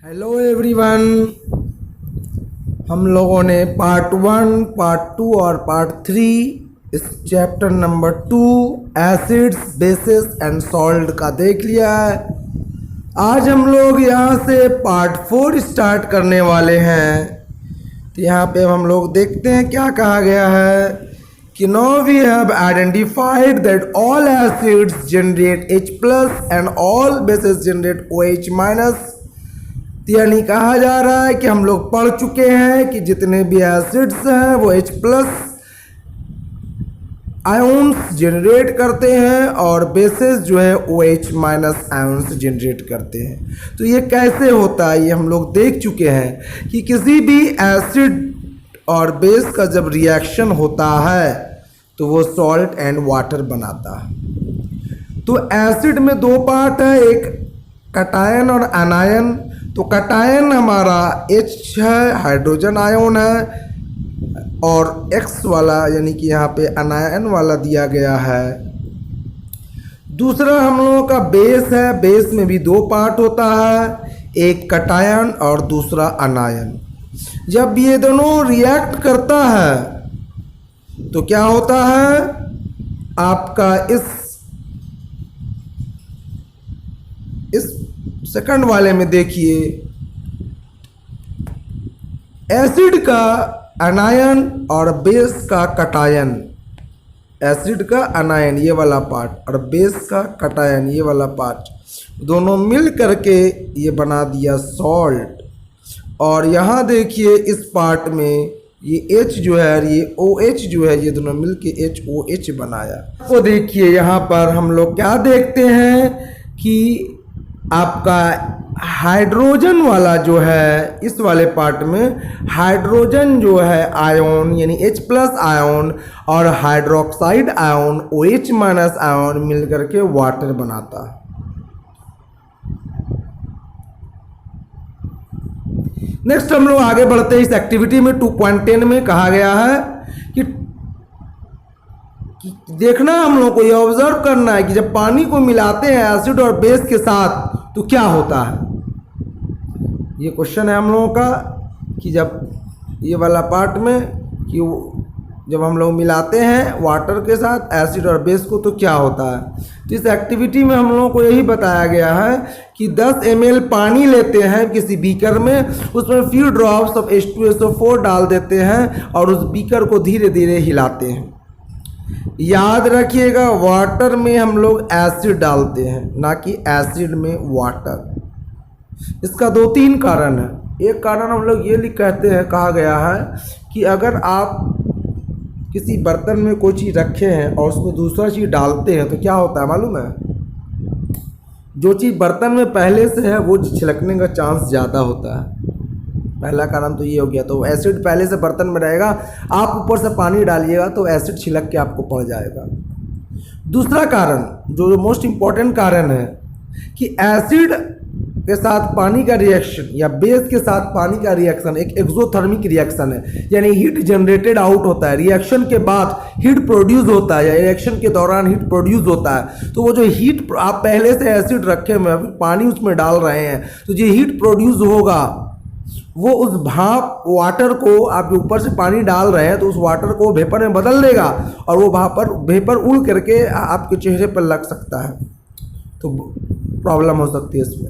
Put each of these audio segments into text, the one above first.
Hello everyone. हम लोगों ने पार्ट 1, पार्ट 2 और पार्ट 3 इस chapter number 2 acids, basis and salt का देख लिया है। आज हम लोग यहाँ से पार्ट 4 स्टार्ट करने वाले हैं। तो यहाँ पे हम लोग देखते हैं क्या कहा गया है कि now we have identified that all acids generate H+ and all bases generate OH-। यानी कहा जा रहा है कि हम लोग पढ़ चुके हैं कि जितने भी एसिड्स हैं वो H+ आयोन्स जनरेट करते हैं और बेसिस जो है OH- आयोन्स जनरेट करते हैं। तो ये कैसे होता है ये हम लोग देख चुके हैं कि किसी भी एसिड और बेस का जब रिएक्शन होता है तो वो सॉल्ट एंड वाटर बनाता है। तो एसिड में दो पार्ट है, एक कटायन और अनायन। तो कटायन हमारा H है, हाइड्रोजन आयन है, और X वाला यानी कि यहाँ पे अनायन वाला दिया गया है। दूसरा हम लोगों का बेस है। बेस में भी दो पार्ट होता है, एक कटायन और दूसरा अनायन। जब ये दोनों रिएक्ट करता है तो क्या होता है, आपका इस सेकंड वाले में देखिए, एसिड का अनायन और बेस का कटायन। एसिड का अनायन ये वाला पार्ट और बेस का कटायन ये वाला पार्ट, दोनों मिल करके ये बना दिया सॉल्ट। और यहाँ देखिए इस पार्ट में ये H जो है, ये OH जो है, ये दोनों मिल के HOH बनाया। तो देखिए यहाँ पर हम लोग क्या देखते हैं कि आपका हाइड्रोजन वाला जो है, इस वाले पार्ट में हाइड्रोजन जो है आयन यानी H+ आयन और हाइड्रोक्साइड आयन OH- आयन मिलकर के वाटर बनाता है। नेक्स्ट हम लोग आगे बढ़ते हैं इस एक्टिविटी में। 2.10 में कहा गया है कि देखना हम लोग को ये ऑब्जर्व करना है कि जब पानी को मिलाते हैं एसिड और बेस के साथ तो क्या होता है। ये क्वेश्चन है हम लोगों का कि जब ये वाला पार्ट में कि जब हम लोग मिलाते हैं वाटर के साथ एसिड और बेस को तो क्या होता है। तो इस एक्टिविटी में हम लोगों को यही बताया गया है कि 10 ml पानी लेते हैं किसी बीकर में, उसमें फ्यू ड्रॉप्स ऑफ H2SO4 डाल देते हैं और उस बीकर को धीरे धीरे हिलाते हैं। याद रखिएगा, वाटर में हम लोग एसिड डालते हैं, ना कि एसिड में वाटर। इसका 2-3 कारण है। एक कारण हम लोग ये कहते हैं, कहा गया है कि अगर आप किसी बर्तन में कोई चीज़ रखे हैं और उसमें दूसरा चीज़ डालते हैं तो क्या होता है मालूम है, जो चीज़ बर्तन में पहले से है वो छिलकने का चांस ज़्यादा होता है। पहला कारण तो ये हो गया। तो एसिड पहले से बर्तन में रहेगा, आप ऊपर से पानी डालिएगा तो एसिड छिलक के आपको पड़ जाएगा। दूसरा कारण जो मोस्ट इम्पॉर्टेंट कारण है कि एसिड के साथ पानी का रिएक्शन या बेस के साथ पानी का रिएक्शन एक एक्सोथर्मिक रिएक्शन है, यानी हीट जनरेटेड आउट होता है। रिएक्शन के बाद हीट प्रोड्यूस होता है या रिएक्शन के दौरान हीट प्रोड्यूस होता है। तो वो जो हीट आप पहले से एसिड रखे हुए हैं, पानी उसमें डाल रहे हैं, तो जो हीट प्रोड्यूस होगा वो उस भाप वाटर को, आप ऊपर से पानी डाल रहे हैं तो उस वाटर को वेपर में बदल देगा और वो वेपर उड़ करके आपके चेहरे पर लग सकता है, तो प्रॉब्लम हो सकती है इसमें,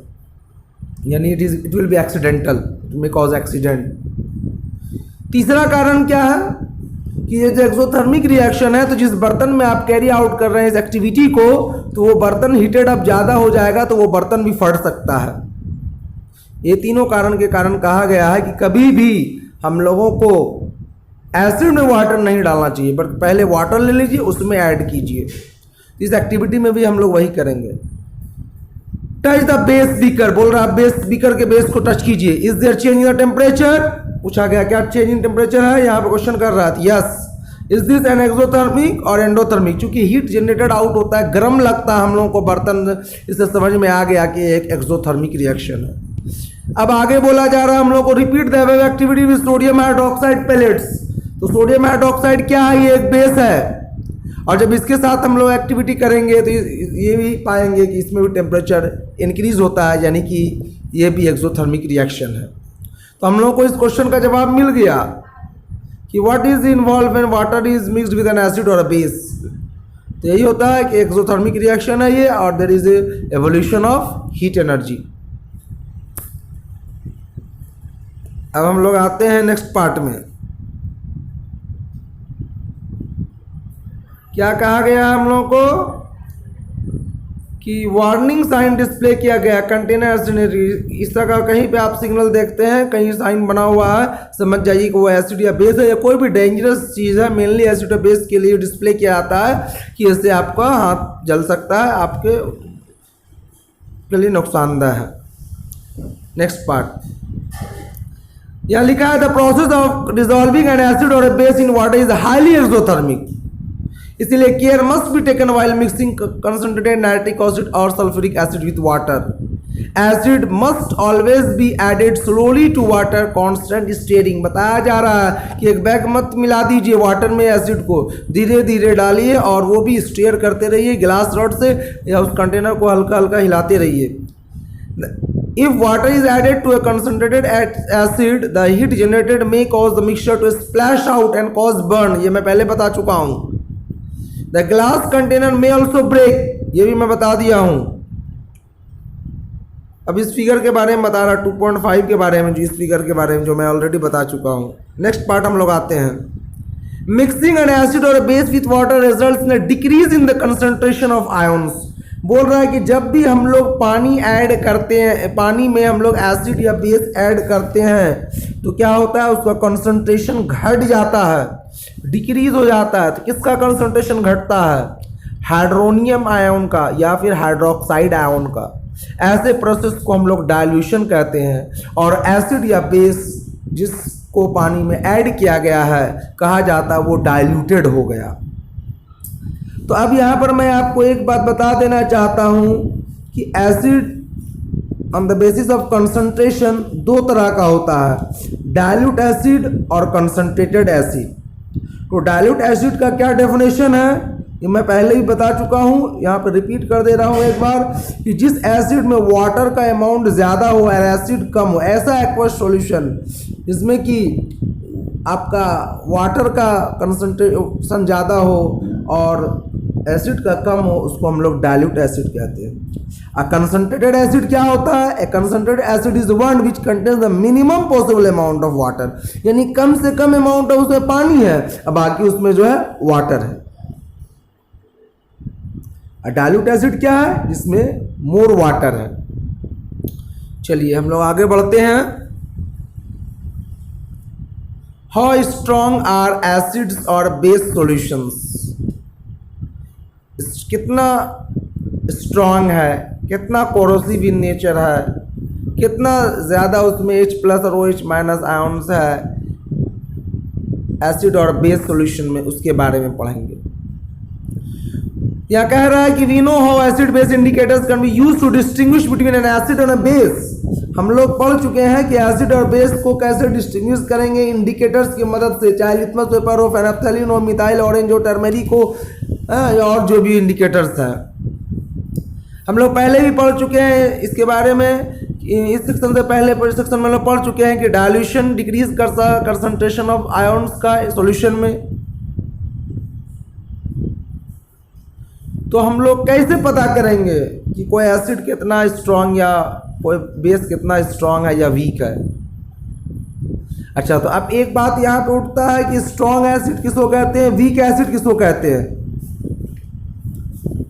यानी it will be accidental, it may cause accident. तीसरा कारण क्या है कि ये जो एक्सोथर्मिक रिएक्शन है, तो जिस बर्तन में आप कैरी आउट कर रहे हैं इस एक्टिविटी को, तो वो बर्तन हीटेड अप ज़्यादा हो जाएगा तो वो बर्तन भी फट सकता है। ये तीनों कारण के कारण कहा गया है कि कभी भी हम लोगों को एसिड में वाटर नहीं डालना चाहिए, बट पहले वाटर ले लीजिए, उसमें ऐड कीजिए। इस एक्टिविटी में भी हम लोग वही करेंगे। टच द बेस बीकर, बोल रहा है बेस बीकर के बेस को टच कीजिए। Is there change in the temperature, पूछा गया क्या चेंज इन टेम्परेचर है, यहाँ पे क्वेश्चन कर रहा था। Yes. Is this an exothermic और एंडोथर्मिक, चूंकि हीट जनरेटेड आउट होता है, गर्म लगता है हम लोगों को बर्तन, इससे समझ में आ गया कि एक एक्सोथर्मिक रिएक्शन है। अब आगे बोला जा रहा है हम लोग को repeat the above activity with sodium hydroxide pellets. तो सोडियम हाइड्रोक्साइड क्या है, ये एक बेस है और जब इसके साथ हम लोग एक्टिविटी करेंगे तो ये भी पाएंगे कि इसमें भी टेम्परेचर इंक्रीज होता है, यानी कि ये भी एक्सोथर्मिक रिएक्शन है। तो हम लोग को इस क्वेश्चन का जवाब मिल गया कि what is involve when water is mixed with N acid और अ बेस। तो यही होता है कि एक्सोथर्मिक रिएक्शन है ये, और there is a evolution of heat energy. अब हम लोग आते हैं नेक्स्ट पार्ट में। क्या कहा गया हम लोगों को कि वार्निंग साइन डिस्प्ले किया गया कंटेनर एसिड। इस तरह का कहीं पे आप सिग्नल देखते हैं, कहीं साइन बना हुआ है, समझ जाइए कि वो एसिड या बेस है या कोई भी डेंजरस चीज़ है। मेनली एसिड और बेस के लिए डिस्प्ले किया जाता है कि इससे आपका हाथ जल सकता है, आपके के लिए नुकसानदेह है। नेक्स्ट पार्ट यहाँ लिखा है the process of dissolving an acid और base in water is highly exothermic, इसलिए care must be taken while mixing concentrated nitric acid और sulphuric acid with water. Acid must always be added slowly to water constant stirring. बताया जा रहा है कि एक bag मत मिला दीजिए वाटर में एसिड को, धीरे धीरे डालिए और वो भी स्टीयर करते रहिए ग्लास रॉड से, या उस कंटेनर को हल्का हल्का हिलाते रहिए। If water is added to a concentrated acid, the heat generated may cause the mixture to splash out and cause burn। ये मैं पहले बता चुका हूँ। The glass container may also break, ये भी मैं बता दिया हूँ। अब इस फिगर के बारे में बता रहा 2.5 के बारे में, जो इस फिगर के बारे में जो मैं ऑलरेडी बता चुका हूँ। नेक्स्ट पार्ट हम लोग आते हैं। मिक्सिंग एन एसिड और base with water results in a decrease in the concentration of ions. बोल रहा है कि जब भी हम लोग पानी ऐड करते हैं, पानी में हम लोग एसिड या बेस ऐड करते हैं तो क्या होता है, उसका कंसंट्रेशन घट जाता है, डिक्रीज हो जाता है। तो किसका कंसंट्रेशन घटता है? हाइड्रोनियम आयन का या फिर हाइड्रोक्साइड आयन का। ऐसे प्रोसेस को हम लोग डाइल्यूशन कहते हैं, और एसिड या बेस जिसको पानी में ऐड किया गया है कहा जाता है वो डाइल्यूटेड हो गया। तो अब यहाँ पर मैं आपको एक बात बता देना चाहता हूँ कि acid on the basis of concentration दो तरह का होता है, डाइल्यूट एसिड और कंसंट्रेटेड एसिड। तो डाइल्यूट एसिड का क्या डेफिनेशन है ये मैं पहले ही बता चुका हूँ, यहाँ पर रिपीट कर दे रहा हूँ एक बार कि जिस एसिड में वाटर का अमाउंट ज़्यादा हो और एसिड कम हो, ऐसा एक्वस सॉल्यूशन जिसमें कि आपका वाटर का कंसंट्रेशन ज़्यादा हो और एसिड का कम हो, उसको हम लोग डाइल्यूट एसिड कहते हैं। कंसंट्रेटेड एसिड क्या होता है? A concentrated acid is one which contains the minimum possible amount of water, यानी कम से कम अमाउंट ऑफ उसमें पानी है, अब बाकी उसमें जो है वाटर है। डाइल्यूट एसिड क्या है? जिसमें मोर वाटर है। चलिए हम लोग आगे बढ़ते हैं। हाउ स्ट्रॉन्ग आर एसिड्स और बेस सॉल्यूशंस? कितना स्ट्रॉन्ग है, कितना कोरोसिव इन नेचर है, कितना ज़्यादा उसमें H+ और OH- आयन्स है एसिड और बेस सॉल्यूशन में, उसके बारे में पढ़ेंगे। यह कह रहा है कि we know how acid base indicators can be used to distinguish between an acid और अ बेस। हम लोग पढ़ चुके हैं कि एसिड और बेस को कैसे डिस्टिंग्विश करेंगे इंडिकेटर्स की मदद से, चाहे लिटमस पेपर हो, फेनोल्फथालीन हो, मिथाइल ऑरेंज हो, टर्मेरिक हो, और जो भी इंडिकेटर्स हैं हम लोग पहले भी पढ़ चुके हैं इसके बारे में। इस सेक्शन से पहले सेक्शन में लोग पढ़ चुके हैं कि डाइल्यूशन डिक्रीज कर कंसंट्रेशन ऑफ आयन्स का सॉल्यूशन में। तो हम लोग कैसे पता करेंगे कि कोई एसिड कितना स्ट्रांग या कोई बेस कितना स्ट्रांग है या वीक है? अच्छा, तो अब एक बात यहाँ पे उठता है कि स्ट्रांग एसिड किसको कहते हैं, वीक एसिड किसको कहते हैं?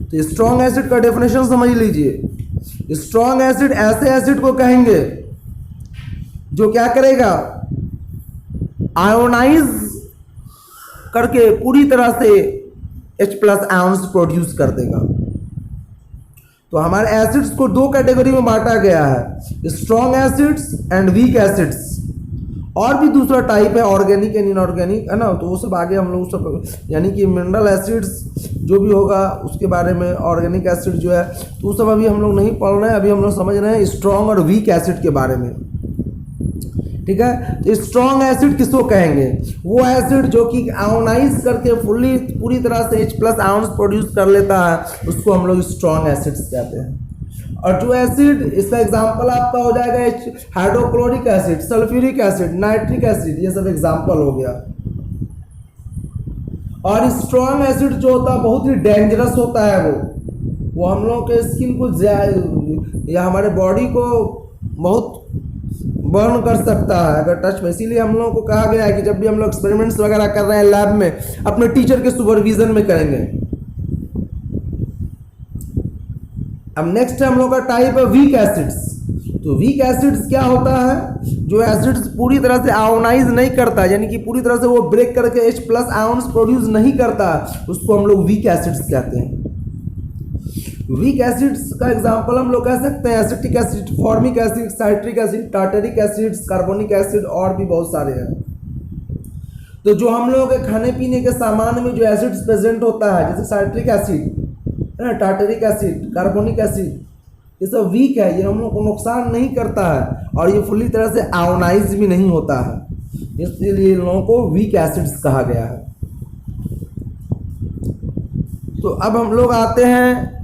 तो स्ट्रांग एसिड का डेफिनेशन समझ लीजिए। स्ट्रांग एसिड ऐसे एसिड को कहेंगे जो क्या करेगा, आयोनाइज करके पूरी तरह से H+ आयन्स प्रोड्यूस कर देगा। तो हमारे एसिड्स को दो कैटेगरी में बांटा गया है, strong acids and weak acids. और भी दूसरा टाइप है ऑर्गेनिक एंड इनऑर्गेनिक, है ना, तो वो सब आगे हम लोग सब यानी कि मिनरल एसिड्स जो भी होगा उसके बारे में, ऑर्गेनिक एसिड जो है तो वो सब अभी हम लोग नहीं पढ़ रहे हैं। अभी हम लोग समझ रहे हैं स्ट्रॉन्ग और वीक एसिड के बारे में। ठीक है। तो स्ट्रॉन्ग एसिड किसको कहेंगे? वो एसिड जो कि आयोनाइज करके पूरी तरह से H+ आयंस प्रोड्यूस कर लेता है, उसको हम लोग स्ट्रॉन्ग एसिड्स कहते हैं। और जो एसिड, इसका एग्जांपल आपका हो जाएगा hydrochloric acid, sulphuric acid, nitric acid, ये सब एग्जांपल हो गया। और स्ट्रॉन्ग एसिड जो होता है बहुत ही डेंजरस होता है, वो हम लोगों के स्किन को या हमारे बॉडी को बहुत बर्न कर सकता है अगर टच में। इसीलिए हम लोगों को कहा गया है कि जब भी हम लोग एक्सपेरिमेंट्स वगैरह कर रहे हैं लैब में, अपने टीचर के सुपरविजन में करेंगे। अब नेक्स्ट हम लोग का टाइप है वीक एसिड्स। तो वीक एसिड्स क्या होता है? जो एसिड्स पूरी तरह से आयोनाइज नहीं करता, यानी कि पूरी तरह से वो ब्रेक करके H+ आयंस प्रोड्यूस नहीं करता, उसको हम लोग वीक एसिड्स कहते हैं। वीक एसिड्स का एग्जांपल हम लोग कह सकते हैं acetic acid, formic acid, citric acid, tartaric acid, carbonic acid और भी बहुत सारे हैं। तो जो हम लोगों के खाने पीने के सामान में जो एसिड्स प्रेजेंट होता है, जैसे citric acid, tartaric acid, carbonic acid, ये सब वीक है, ये हम लोग को नुकसान नहीं करता है और ये फुल्ली तरह से आयोनाइज भी नहीं होता है, इसलिए इन लोगों को वीक एसिड्स कहा गया है। तो अब हम लोग आते हैं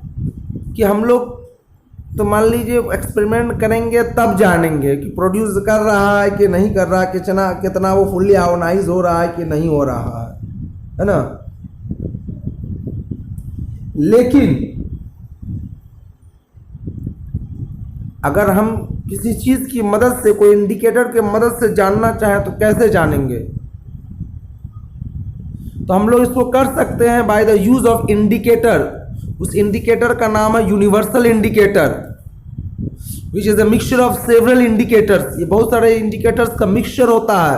कि हम लोग, तो मान लीजिए एक्सपेरिमेंट करेंगे तब जानेंगे कि प्रोड्यूस कर रहा है कि नहीं कर रहा है, कितना वो फुल्ली आयोनाइज हो रहा है कि नहीं हो रहा है ना। लेकिन अगर हम किसी चीज की मदद से, कोई इंडिकेटर के मदद से जानना चाहें तो कैसे जानेंगे? तो हम लोग इसको कर सकते हैं by the use of indicator. उस इंडिकेटर का नाम है universal indicator, which is a mixture of several indicators. ये बहुत सारे इंडिकेटर्स का मिक्सचर होता है।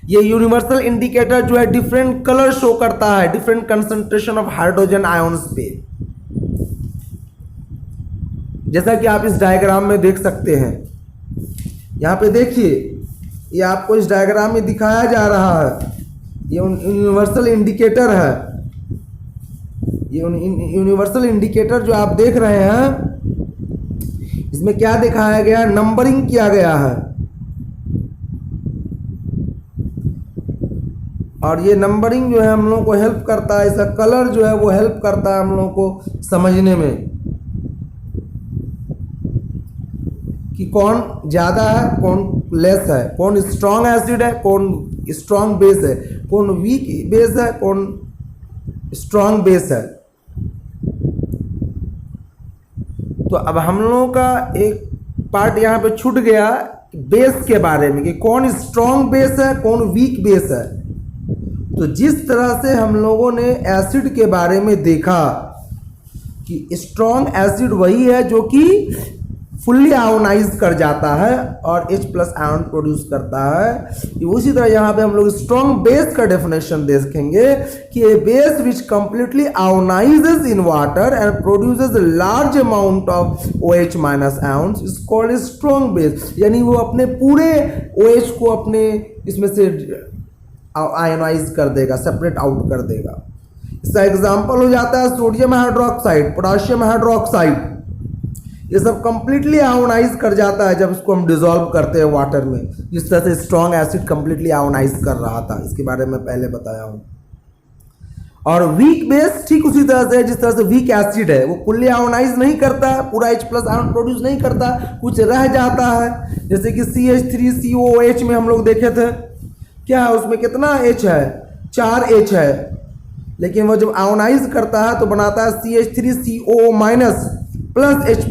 ये यूनिवर्सल इंडिकेटर जो है डिफरेंट कलर शो करता है different concentration of hydrogen ions पे, जैसा कि आप इस डायग्राम में देख सकते हैं। यहाँ पे देखिए, ये आपको इस डायग्राम में दिखाया जा रहा है, ये यूनिवर्सल इंडिकेटर है। ये यूनिवर्सल इंडिकेटर जो आप देख रहे हैं, इसमें क्या दिखाया गया है? नंबरिंग किया गया है, और ये नंबरिंग जो है हम लोगों को हेल्प करता है, इसका कलर जो है वो हेल्प करता है हम लोगों को समझने में कि कौन ज़्यादा है, कौन लेस है, कौन स्ट्रॉन्ग एसिड है, कौन स्ट्रॉन्ग बेस है, कौन वीक बेस है, कौन स्ट्रॉन्ग बेस है। तो अब हम लोगों का एक पार्ट यहाँ पे छूट गया बेस के बारे में कि कौन स्ट्रॉन्ग बेस है, कौन वीक बेस है। तो जिस तरह से हम लोगों ने एसिड के बारे में देखा कि स्ट्रॉन्ग एसिड वही है जो कि फुल्ली आयोनाइज कर जाता है और H+ आयन प्रोड्यूस करता है, उसी तरह यहाँ पे हम लोग स्ट्रॉन्ग बेस का डेफिनेशन देखेंगे कि a base which completely ionises in water and produces large amount of OH- ions is called strong base. यानी वो अपने पूरे OH को अपने इसमें से आयोनाइज कर देगा, सेपरेट आउट कर देगा। इसका एग्जाम्पल हो जाता है सोडियम हाइड्रोक्साइड, पोटाशियम हाइड्रोक्साइड, ये सब कंप्लीटली आयोनाइज कर जाता है जब इसको हम डिसॉल्व करते हैं वाटर में, जिस तरह से स्ट्रॉन्ग एसिड कंप्लीटली आयोनाइज कर रहा था, इसके बारे में पहले बताया हूँ। और वीक बेस ठीक उसी तरह से, जिस तरह से वीक एसिड है वो फुल्ली आयोनाइज नहीं करता है, पूरा H+ आयन प्रोड्यूस नहीं करता, कुछ रह जाता है। जैसे कि CH3COOH में हम लोग देखे थे, क्या है उसमें कितना H है? 4 H है, लेकिन वो जब आयोनाइज करता है तो बनाता है CH3CO- प्लस H+।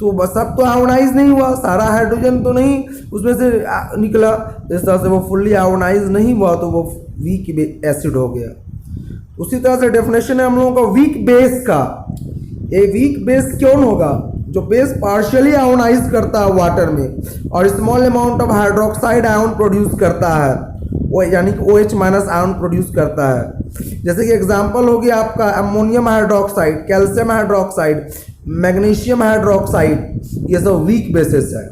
तो बस सब तो आयोनाइज नहीं हुआ, सारा हाइड्रोजन तो नहीं उसमें से निकला, इस तरह से वो फुल्ली आयोनाइज नहीं हुआ, तो वो वीक एसिड हो गया। उसी तरह से डेफिनेशन है हम लोगों का वीक बेस का। ये वीक बेस क्यों होगा? जो बेस पार्शियली आयोनाइज करता है वाटर में और small amount of hydroxide ion produce करता है, वो यानी कि OH- आयन प्रोड्यूस करता है। जैसे कि एग्जांपल हो गया आपका ammonium hydroxide, calcium hydroxide, magnesium hydroxide, ये सब वीक बेसिस है।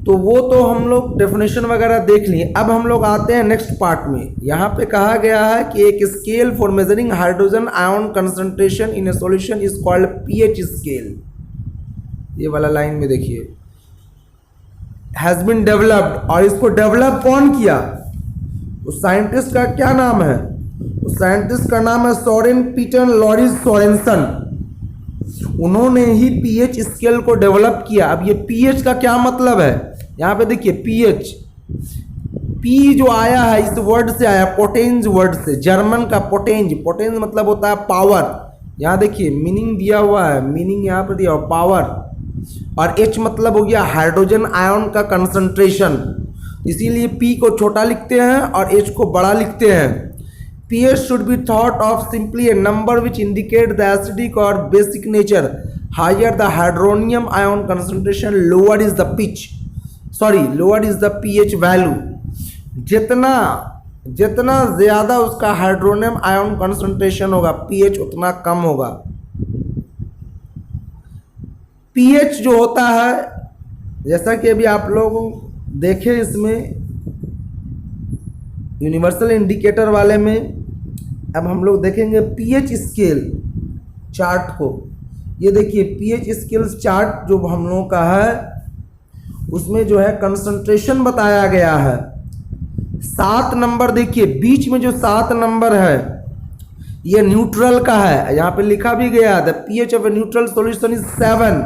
तो वो तो हम लोग डेफिनेशन वगैरह देख लिए। अब हम लोग आते हैं नेक्स्ट पार्ट में। यहाँ पे कहा गया है कि एक scale for measuring hydrogen ion concentration in A solution is called pH scale. ये वाला लाइन में देखिए, हैज बीन डेवलप्ड, और इसको डेवलप कौन किया? उस साइंटिस्ट का क्या नाम है? उस साइंटिस्ट का नाम है सोरेन पीटर लॉरिस सोरेनसन। उन्होंने ही पीएच स्केल को डेवलप किया। अब ये पीएच का क्या मतलब है? यहाँ पे देखिए पीएच, पी जो आया है इस वर्ड से आया, पोटेंज वर्ड से, जर्मन का पोटेंज। पोटेंज मतलब होता है पावर। यहाँ देखिए मीनिंग दिया हुआ है, मीनिंग यहाँ पर दिया हुआ पावर। और एच मतलब हो गया हाइड्रोजन आयन का कंसंट्रेशन, इसीलिए पी को छोटा लिखते हैं और एच को बड़ा लिखते हैं। pH should be thought of simply a number which indicate the acidic or basic nature. Higher the hydronium ion concentration, lower is the lower is the pH value. जितना ज़्यादा उसका हाइड्रोनियम आयन कंसंट्रेशन होगा, pH उतना कम होगा। pH जो होता है, जैसा कि अभी आप लोग देखें इसमें यूनिवर्सल इंडिकेटर वाले में, अब हम लोग देखेंगे पीएच स्केल चार्ट को। ये देखिए पीएच स्केल चार्ट जो हम लोगों का है, उसमें जो है कंसंट्रेशन बताया गया है। 7 नंबर देखिए, बीच में जो 7 नंबर है ये न्यूट्रल का है। यहाँ पे लिखा भी गया the pH of a neutral solution is 7।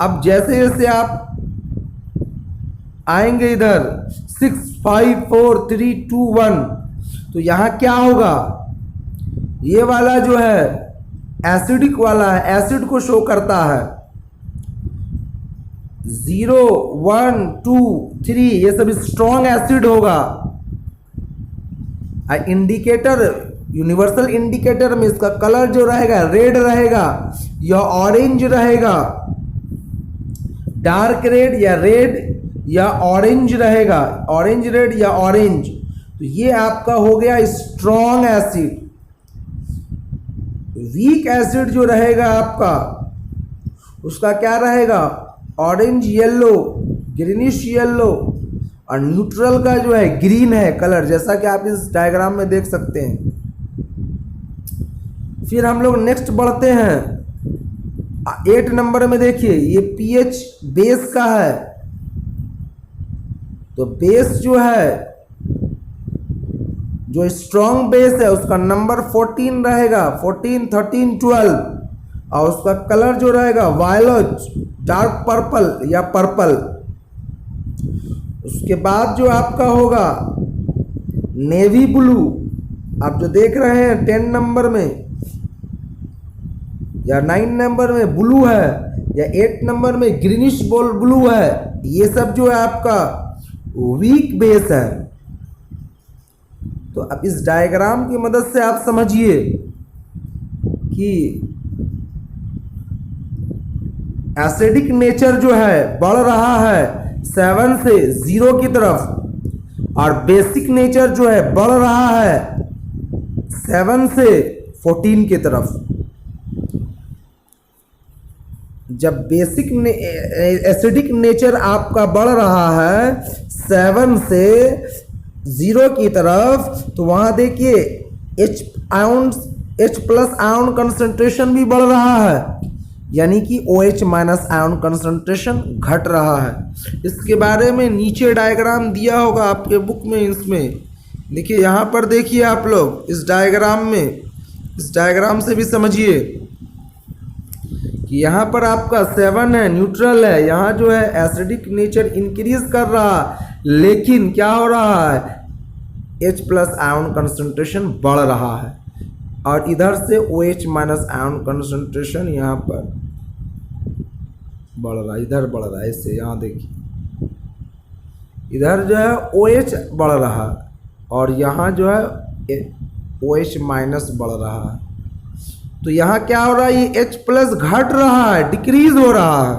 अब जैसे जैसे आप आएंगे इधर 6 5 4 3 2 1, तो यहाँ क्या होगा? ये वाला जो है एसिडिक वाला है, एसिड को शो करता है। 0 1 2 3 ये सब स्ट्रॉन्ग एसिड होगा। इंडिकेटर, यूनिवर्सल इंडिकेटर में इसका कलर जो रहेगा रेड रहेगा या ऑरेंज रहेगा, डार्क रेड या रेड या ऑरेंज रहेगा, ऑरेंज रेड या ऑरेंज। तो ये आपका हो गया स्ट्रॉन्ग एसिड। वीक एसिड जो रहेगा आपका, उसका क्या रहेगा? ऑरेंज येलो, ग्रीनिश येलो, और न्यूट्रल का जो है ग्रीन है कलर, जैसा कि आप इस डायग्राम में देख सकते हैं। फिर हम लोग नेक्स्ट बढ़ते हैं 8 नंबर में। देखिए ये पीएच बेस का है, तो बेस जो है, जो स्ट्रॉन्ग बेस है उसका नंबर 14 रहेगा, 14 13 12, और उसका कलर जो रहेगा वायलेट, डार्क पर्पल या पर्पल। उसके बाद जो आपका होगा नेवी ब्लू, आप जो देख रहे हैं 10 नंबर में या 9 नंबर में ब्लू है, या 8 नंबर में ग्रीनिश ब्लू है। ये सब जो है आपका वीक बेस है। तो अब इस डायग्राम की मदद से आप समझिए कि एसिडिक नेचर जो है बढ़ रहा है 7 से 0 की तरफ, और बेसिक नेचर जो है बढ़ रहा है 7 से 14 की तरफ। जब बेसिक एसिडिक नेचर आपका बढ़ रहा है 7 से 0 की तरफ, तो वहाँ देखिए H प्लस आयन कंसंट्रेशन भी बढ़ रहा है, यानी कि OH माइनस आयन कंसंट्रेशन घट रहा है। इसके बारे में नीचे डायग्राम दिया होगा आपके बुक में, इसमें देखिए, यहाँ पर देखिए आप लोग इस डायग्राम में, इस डायग्राम से भी समझिए कि यहाँ पर आपका 7 है, न्यूट्रल है, यहाँ जो है एसिडिक नेचर इंक्रीज कर रहा है, लेकिन क्या हो रहा है? H प्लस आयन कंसंट्रेशन बढ़ रहा है, और इधर से OH माइनस आयन कंसंट्रेशन यहाँ पर बढ़ रहा है, इधर बढ़ रहा है। इससे यहाँ देखिए इधर जो है OH बढ़ रहा है, और यहाँ जो है OH माइनस बढ़ रहा है। तो यहाँ क्या हो रहा है? ये H प्लस घट रहा है, डिक्रीज हो रहा है,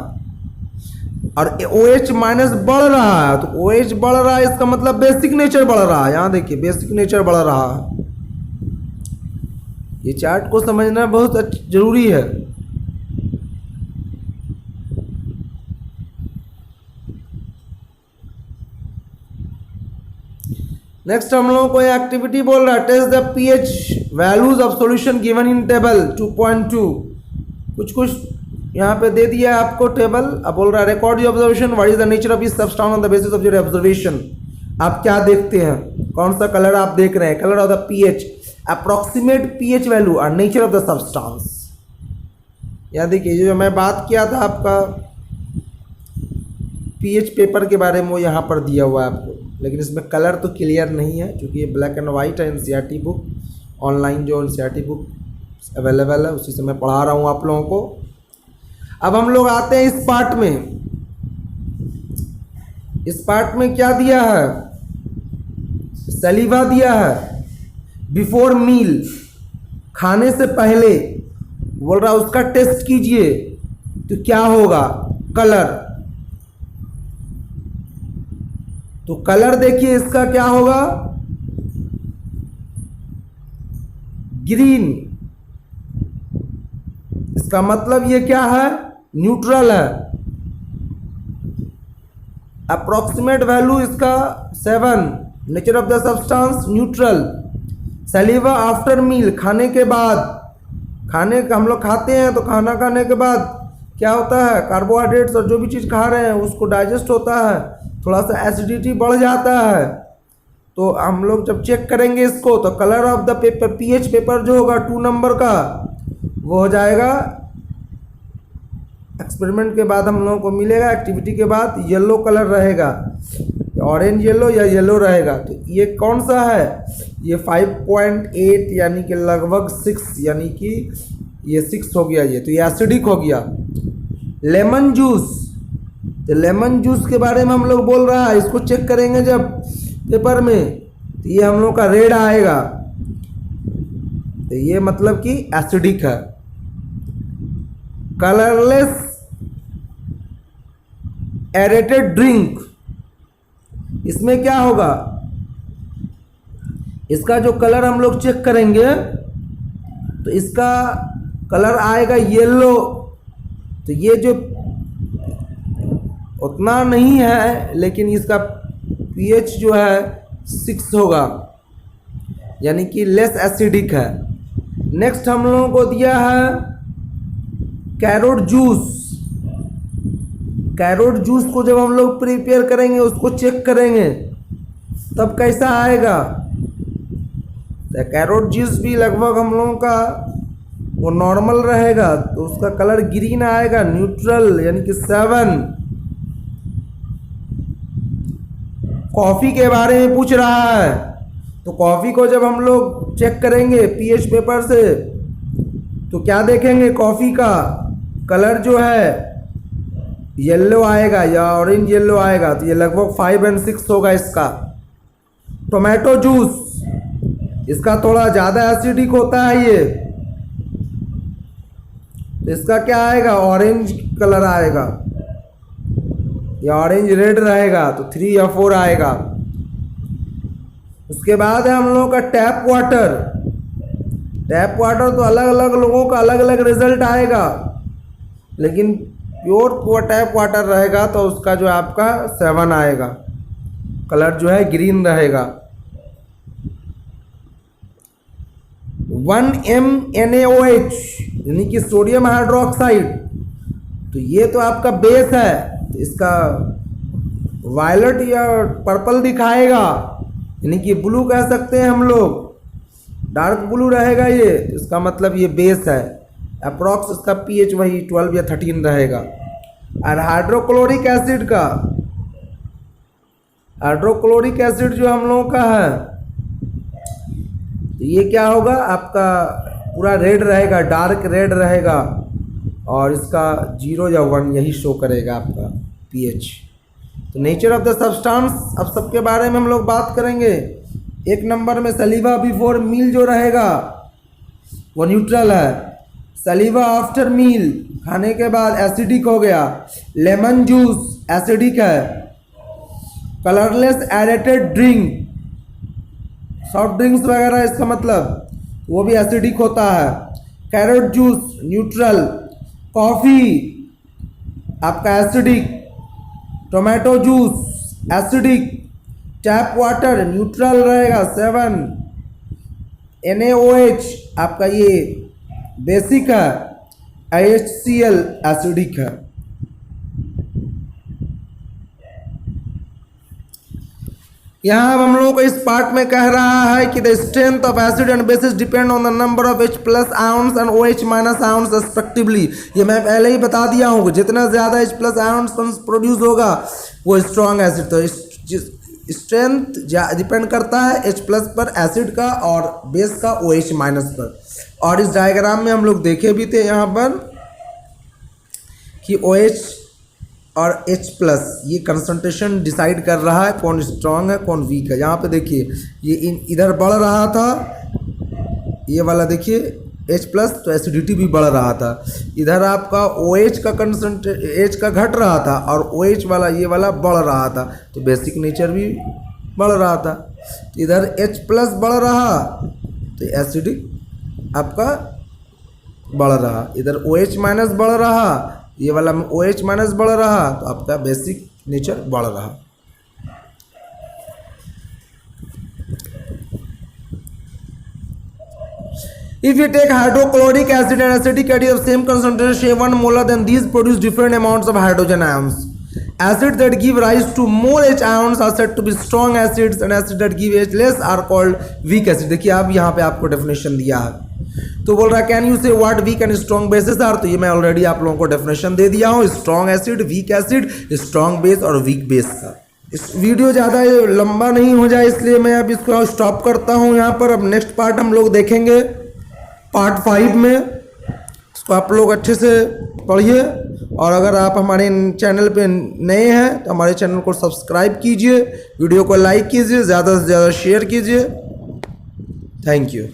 और OH माइनस बढ़ रहा है। तो OH बढ़ रहा है, इसका मतलब बेसिक नेचर बढ़ रहा है। यहाँ देखिए बेसिक नेचर बढ़ रहा है। ये चार्ट को समझना बहुत जरूरी है। नेक्स्ट हम लोगों को एक्टिविटी बोल रहा है, test the pH values of solution given in table 2.2। कुछ यहाँ पे दे दिया है आपको टेबल। अब बोल रहा है record your observation, what is the nature of this substance on the basis of your observation. आप क्या देखते हैं, कौन सा कलर आप देख रहे हैं, colour of the pH, approximate pH value और नेचर ऑफ द सब्सटेंस। यहाँ देखिए जो मैं बात किया था आपका पीएच पेपर के बारे में, वो यहाँ पर दिया हुआ है आपको, लेकिन इसमें कलर तो क्लियर नहीं है क्योंकि ये ब्लैक एंड वाइट है। एनसीईआरटी बुक ऑनलाइन जो एनसीईआरटी बुक अवेलेबल है उसी से मैं पढ़ा रहा हूँ आप लोगों को। अब हम लोग आते हैं इस पार्ट में। इस पार्ट में क्या दिया है, सलीवा दिया है बिफोर मील, खाने से पहले। बोल रहा उसका टेस्ट कीजिए तो क्या होगा, कलर। तो कलर देखिए इसका क्या होगा, ग्रीन। इसका मतलब ये क्या है, न्यूट्रल है। अप्रोक्सीमेट वैल्यू इसका 7, nature of the substance neutral. Saliva after meal, खाने के बाद, खाने का हम लोग खाते हैं तो खाना खाने के बाद क्या होता है, कार्बोहाइड्रेट्स और जो भी चीज़ खा रहे हैं उसको डाइजेस्ट होता है, थोड़ा सा एसिडिटी बढ़ जाता है। तो हम लोग जब चेक करेंगे इसको तो colour of the paper, pH paper जो होगा 2 नंबर का, वो हो जाएगा एक्सपेरिमेंट के बाद हम लोगों को मिलेगा, एक्टिविटी के बाद येलो कलर रहेगा, ऑरेंज येलो या येलो रहेगा। तो ये कौन सा है, ये 5.8 यानी कि लगभग 6, यानी कि ये 6 हो गया। ये तो ये एसिडिक हो गया। लेमन जूस, तो लेमन जूस के बारे में हम लोग बोल रहा है, इसको चेक करेंगे जब पेपर में तो ये हम लोग का रेड आएगा, तो ये मतलब कि एसिडिक है। कलरलेस एरेटेड ड्रिंक, इसमें क्या होगा, इसका जो कलर हम लोग चेक करेंगे तो इसका कलर आएगा येलो। तो ये जो उतना नहीं है लेकिन इसका पीएच जो है 6 होगा, यानी कि लेस एसिडिक है। नेक्स्ट हम लोगों को दिया है कैरोट जूस। कैरोट जूस को जब हम लोग प्रिपेयर करेंगे, उसको चेक करेंगे तब कैसा आएगा। तो कैरोट जूस भी लगभग हम लोगों का वो नॉर्मल रहेगा, तो उसका कलर ग्रीन आएगा, न्यूट्रल यानी कि 7। कॉफ़ी के बारे में पूछ रहा है, तो कॉफ़ी को जब हम लोग चेक करेंगे पीएच पेपर से तो क्या देखेंगे, कॉफ़ी का कलर जो है येलो आएगा या ऑरेंज येलो आएगा, तो ये लगभग 5 और 6 होगा इसका। टोमेटो जूस, इसका थोड़ा ज़्यादा एसिडिक होता है ये, तो इसका क्या आएगा, ऑरेंज कलर आएगा या ऑरेंज रेड रहेगा, तो 3 या 4 आएगा। उसके बाद है हम लोगों का टैप वाटर। टैप वाटर तो अलग अलग लोगों का अलग अलग रिजल्ट आएगा, लेकिन प्योर टैप वाटर रहेगा तो उसका जो आपका 7 आएगा, कलर जो है ग्रीन रहेगा। 1 MnAOH यानी कि सोडियम हाइड्रोक्साइड, तो ये तो आपका बेस है, तो इसका वायलेट या पर्पल दिखाएगा, यानी कि ब्लू कह सकते हैं हम लोग, डार्क ब्लू रहेगा ये, तो इसका मतलब ये बेस है। अप्रॉक्स इसका पीएच वही 12 या 13 रहेगा। और हाइड्रोक्लोरिक एसिड का, हाइड्रोक्लोरिक एसिड जो हम लोगों का है, तो ये क्या होगा, आपका पूरा रेड रहेगा, डार्क रेड रहेगा, और इसका 0 या 1 यही शो करेगा आपका पीएच। तो नेचर ऑफ द सब्सटेंस अब सबके बारे में हम लोग बात करेंगे। 1 नंबर में सलीवा बिफोर मील जो रहेगा वो न्यूट्रल है। सलीवा आफ्टर मील, खाने के बाद एसिडिक हो गया। लेमन जूस एसिडिक है। Colourless aerated drink, soft drinks वगैरह इसका मतलब वो भी एसिडिक होता है। Carrot juice neutral. कॉफ़ी आपका acidic. Tomato juice acidic. Tap water neutral रहेगा 7। NaOH आपका ये बेसिक है। HCl एसिडिक है। यहाँ अब हम लोगों को इस पार्ट में कह रहा है कि the strength of acid and bases depend on the number of H plus ions and OH minus ions respectively. ये मैं पहले ही बता दिया हूँ, जितना ज़्यादा H प्लस आयंस प्रोड्यूस होगा वो स्ट्रॉन्ग एसिड। तो स्ट्रेंथ डिपेंड करता है H प्लस पर एसिड का और बेस का OH माइनस पर। और इस डायग्राम में हम लोग देखे भी थे यहाँ पर कि OH और H प्लस ये कंसंट्रेशन डिसाइड कर रहा है कौन स्ट्रांग है कौन वीक है। यहाँ पे देखिए ये इधर बढ़ रहा था, ये वाला देखिए H प्लस, तो एसिडिटी भी बढ़ रहा था। इधर आपका OH का H का घट रहा था और OH वाला ये वाला बढ़ रहा था, तो बेसिक नेचर भी बढ़ रहा था। तो इधर H प्लस बढ़ रहा तो एसिडिक आपका बढ़ रहा, इधर OH माइनस बढ़ रहा, ये वाला में OH माइनस बढ़ रहा, तो आपका बेसिक नेचर बढ़ रहा। If you take hydrochloric acid and acetic acid of same concentration 1 molar, then these produce different amounts of hydrogen ions. Acids that give rise to more H ions are said to be strong acids and acids that give H less are called weak acid। देखिए अब यहाँ पे आपको definition दिया है, तो बोल रहा है can you say what weak and strong bases are. तो ये मैं ऑलरेडी आप लोगों को डेफिनेशन दे दिया हूँ, strong acid, weak acid, strong base और वीक बेस का। इस वीडियो ज़्यादा लंबा नहीं हो जाए इसलिए मैं अब इसको स्टॉप करता हूँ यहाँ पर। अब नेक्स्ट पार्ट हम लोग देखेंगे पार्ट 5 में, इसको आप लोग अच्छे से पढ़िए। और अगर आप हमारे चैनल पे नए हैं तो हमारे चैनल को सब्सक्राइब कीजिए, वीडियो को लाइक कीजिए, ज़्यादा से ज़्यादा शेयर कीजिए। Thank you.